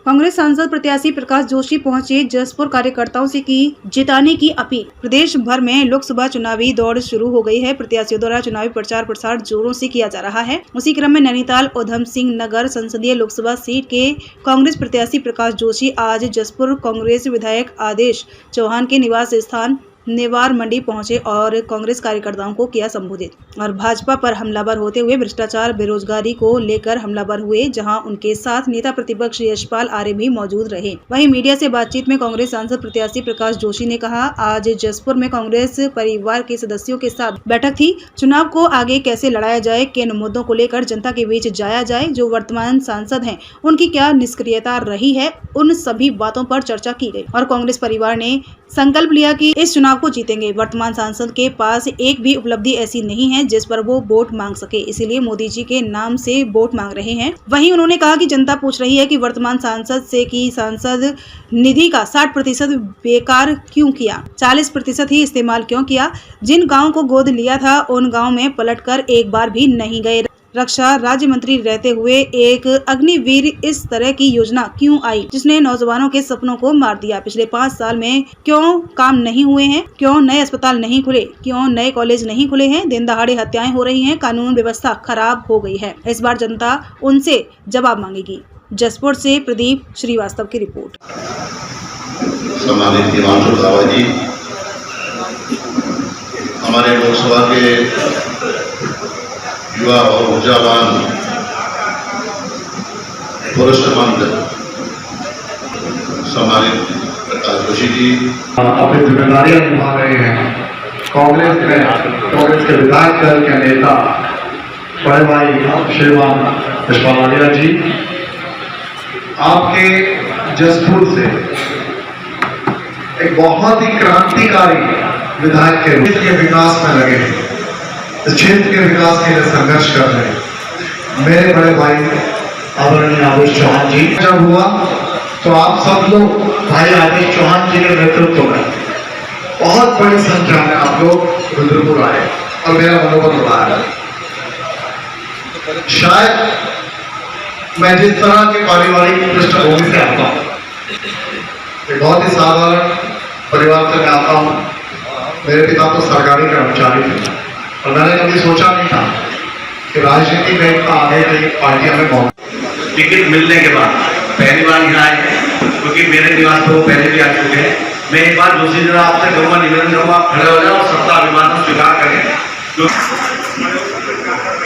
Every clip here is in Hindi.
कांग्रेस सांसद प्रत्याशी प्रकाश जोशी पहुंचे जसपुर, कार्यकर्ताओं से की जिताने की अपील। प्रदेश भर में लोकसभा चुनावी दौड़ शुरू हो गई है। प्रत्याशियों द्वारा चुनावी प्रचार प्रसार जोरों से किया जा रहा है। उसी क्रम में नैनीताल उधम सिंह नगर संसदीय लोकसभा सीट के कांग्रेस प्रत्याशी प्रकाश जोशी आज जसपुर कांग्रेस विधायक आदेश चौहान के निवास स्थान नेवार मंडी पहुंचे और कांग्रेस कार्यकर्ताओं को किया संबोधित और भाजपा पर हमलावर होते हुए भ्रष्टाचार बेरोजगारी को लेकर हमलावर हुए, जहां उनके साथ नेता प्रतिपक्ष यशपाल आर्य भी मौजूद रहे। वहीं मीडिया से बातचीत में कांग्रेस सांसद प्रत्याशी प्रकाश जोशी ने कहा, आज जसपुर में कांग्रेस परिवार के सदस्यों के साथ बैठक थी। चुनाव को आगे कैसे लड़ाया जाए, किन मुद्दों को लेकर जनता के बीच जाया जाए, जो वर्तमान सांसद हैं उनकी क्या निष्क्रियता रही है, उन सभी बातों पर चर्चा की गई और कांग्रेस परिवार ने संकल्प लिया कि इस चुनाव को जीतेंगे। वर्तमान सांसद के पास एक भी उपलब्धि ऐसी नहीं है जिस पर वो वोट मांग सके, इसीलिए मोदी जी के नाम से वोट मांग रहे हैं। वहीं उन्होंने कहा कि जनता पूछ रही है कि वर्तमान सांसद से कि सांसद निधि का 60% बेकार क्यों किया, 40% ही इस्तेमाल क्यों किया। जिन गाँव को गोद लिया था उन गाँव में पलटकर एक बार भी नहीं गए। रक्षा राज्य मंत्री रहते हुए एक अग्निवीर इस तरह की योजना क्यों आई जिसने नौजवानों के सपनों को मार दिया। पिछले 5 साल में क्यों काम नहीं हुए हैं, क्यों नए अस्पताल नहीं खुले, क्यों नए कॉलेज नहीं खुले हैं, दिन दहाड़े हत्याएं हो रही हैं, कानून व्यवस्था खराब हो गई है। इस बार जनता उनसे जवाब मांगेगी। जसपुर से प्रदीप श्रीवास्तव की रिपोर्ट। हमारे लोकसभा के युवा और ऊर्जावान वरिष्ठ मंत्री सम्मानित प्रकाश जोशी जी अपनी जिम्मेदारियां निभा रहे हैं। कांग्रेस के विधायक दल के नेता बड़े भाई श्रीमान यशपाल आर्य जी आपके जसपुर से एक बहुत ही क्रांतिकारी विधायक के रूप में विकास में लगे हैं, इस क्षेत्र के विकास के लिए संघर्ष कर रहे हैं। मेरे बड़े भाई आदरणीय आदेश चौहान जी जब हुआ तो आप सब लोग भाई आदेश चौहान जी के नेतृत्व में बहुत बड़ी संख्या में आप लोग रुद्रपुर आए और मेरा मनोबल बढ़ाया। शायद मैं जिस तरह के पारिवारिक पृष्ठभूमि से आता हूँ, एक बहुत ही साधारण परिवार से मैं आता हूँ। मेरे पिता तो सरकारी कर्मचारी थे और मैंने कभी सोचा नहीं था कि राजनीति में इतना आगे की पार्टियां में पहुंच। टिकट मिलने के बाद पहली बार यहाँ आए, क्योंकि मेरे निवास पर वो पहले भी आ चुके हैं। मैं एक बार जोशी जी आपसे करूँगा, निवेदन करूँगा, आप खड़े हो जाए और सबका अभिवादन स्वीकार करें।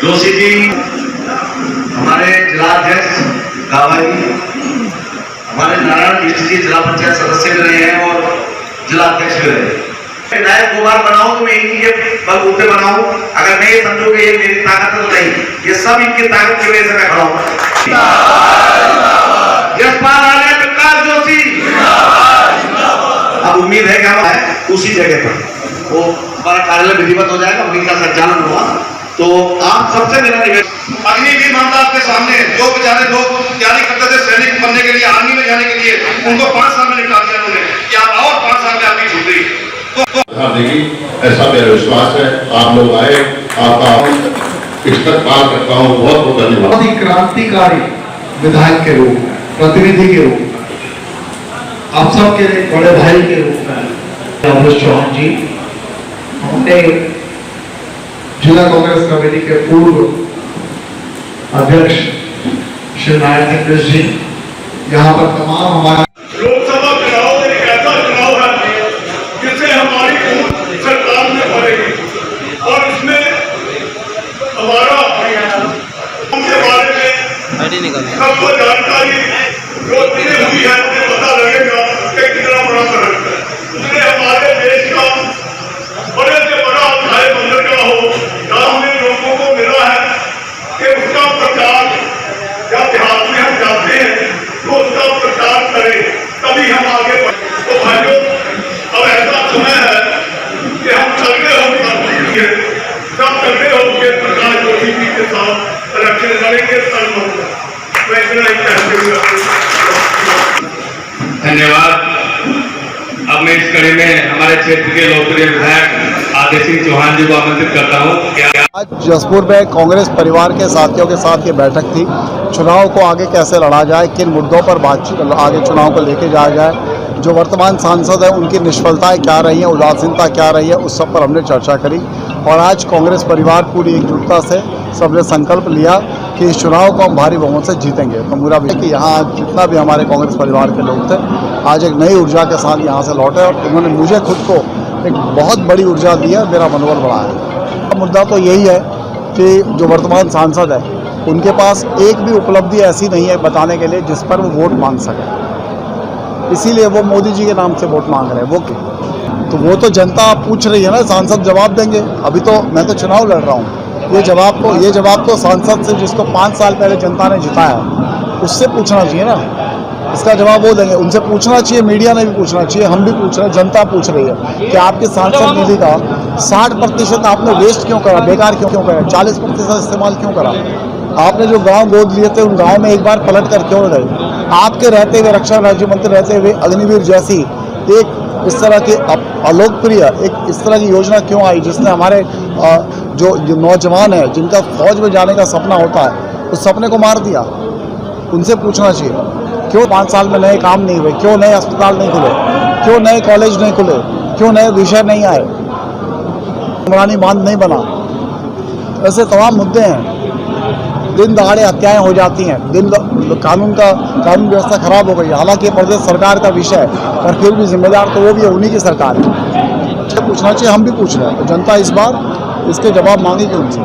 जोशी जी हमारे जिलाध्यक्ष गावाई, हमारे नारायण मिश्र जी जिला पंचायत सदस्य भी रहे हैं और जिलाध्यक्ष भी रहे। विधायक को बार बनाऊं तो मैं इनके बलबूते बनाऊं। अगर मैं ये समझूं कि ये मेरी ताकत तो नहीं, ये सब इनकी ताकत की वजह से मैं खड़ा हूं। यशपाल आर्य, प्रकाश जोशी, अब उम्मीद है कि हम उसी जगह पर वो हमारा कार्यालय विधिवत हो जाएगा, वहीं का संचालन होगा। तो आप सबसे मेरा निवेदन, अग्निवीर मामला आपके सामने है। जो बेचारे लोग तैयारी करते थे सैनिक बनने के लिए, आर्मी में जाने के लिए, उनको 5 साल में निकाल दिया उन्होंने कि आप और 5 साल में आपकी छूट रही है। देखिए, ऐसा मेरा विश्वास है। आप लोग आए, आपका इस्तेमाल करता हूँ, बहुत बहुत धन्यवाद। बहुत ही क्रांतिकारी विधायक के रूप में, प्रतिनिधि के रूप में, आप सबके बड़े भाई के रूप में आदेश चौहान जी, हमने जिला कांग्रेस कमेटी के पूर्व अध्यक्ष श्री नारायण मिश्र जी, यहाँ पर तमाम हमारे लोकसभा चुनाव एक ऐसा चुनाव है जिसे हमारी सरकार में भरेगी और इसमें हमारा उनके बारे में सबको जानकारी जो चीजें हुई है उन्हें पता लगेगा कि कितना बड़ा फर्क है। उसने हमारे देश का बड़े से बड़ा अध्याय बंदरगाह हो, गाँव में लोगों को मिला है कि उसका प्रचार या देहात में हम जाते हैं तो उसका प्रचार करें, तभी हम आगे बढ़े। तो भाइयों, अब ऐसा समय है कि हम चलते होंगे, सब चलते होंगे प्रकाश जोशी जी के साथ इलेक्शन लड़ेंगे। मैं इतना ही कहते हुए धन्यवाद। अब मैं इस कड़ी में हमारे क्षेत्र के लोकप्रिय विधायक आदित्य सिंह चौहान जी को आमंत्रित करता हूँ। आज जसपुर में कांग्रेस परिवार के साथियों के साथ ये बैठक थी। चुनाव को आगे कैसे लड़ा जाए, किन मुद्दों पर बातचीत आगे चुनाव को लेके जाया जाए, जो वर्तमान सांसद हैं उनकी निष्फलताएं क्या रही हैं, उदासीनता क्या रही है, उस सब पर हमने चर्चा करी। और आज कांग्रेस परिवार पूरी एकजुटता से सबने संकल्प लिया कि इस चुनाव को हम भारी बहुमत से जीतेंगे। तो मेरा भी कि यहाँ जितना भी हमारे कांग्रेस परिवार के लोग थे आज एक नई ऊर्जा के साथ यहाँ से लौटे और उन्होंने मुझे खुद को एक बहुत बड़ी ऊर्जा दी है, मेरा मनोबल बढ़ा है। मुद्दा तो यही है कि जो वर्तमान सांसद है उनके पास एक भी उपलब्धि ऐसी नहीं है बताने के लिए जिस पर वो वोट मांग सके, इसीलिए वो मोदी जी के नाम से वोट मांग रहे हैं। वो तो जनता पूछ रही है ना, सांसद जवाब देंगे। अभी तो मैं तो चुनाव लड़ रहा हूँ, ये जवाब तो सांसद से जिसको 5 साल पहले जनता ने जिताया उससे पूछना चाहिए ना, इसका जवाब वो देंगे। उनसे पूछना चाहिए, मीडिया ने भी पूछना चाहिए, हम भी पूछ रहे हैं, जनता पूछ रही है कि आपके सांसद निधि का 60% आपने वेस्ट क्यों करा, बेकार क्यों करा, 40% इस्तेमाल क्यों करा। आपने जो गांव गोद लिए थे उन गांव में एक बार पलट कर क्यों गए। आपके रहते हुए, रक्षा राज्य मंत्री रहते हुए अग्निवीर जैसी एक इस तरह की अलोकप्रिय एक इस तरह की योजना क्यों आई जिसने हमारे जो नौजवान है जिनका फौज में जाने का सपना होता है उस सपने को मार दिया। उनसे पूछना चाहिए क्यों 5 साल में नए काम नहीं हुए, क्यों नए अस्पताल नहीं खुले, क्यों नए कॉलेज नहीं खुले, क्यों नए विषय नहीं आए, इमरानी बांध नहीं बना। ऐसे तमाम मुद्दे हैं। दिन दहाड़े हत्याएं हो जाती हैं, कानून व्यवस्था खराब हो गई। हालांकि ये प्रदेश सरकार का विषय है पर फिर भी जिम्मेदार तो वो भी है, उन्हीं की सरकार है। पूछना चाहिए, हम भी पूछ रहे हैं। तो जनता इस बार इसके जवाब मांगेगी उनसे।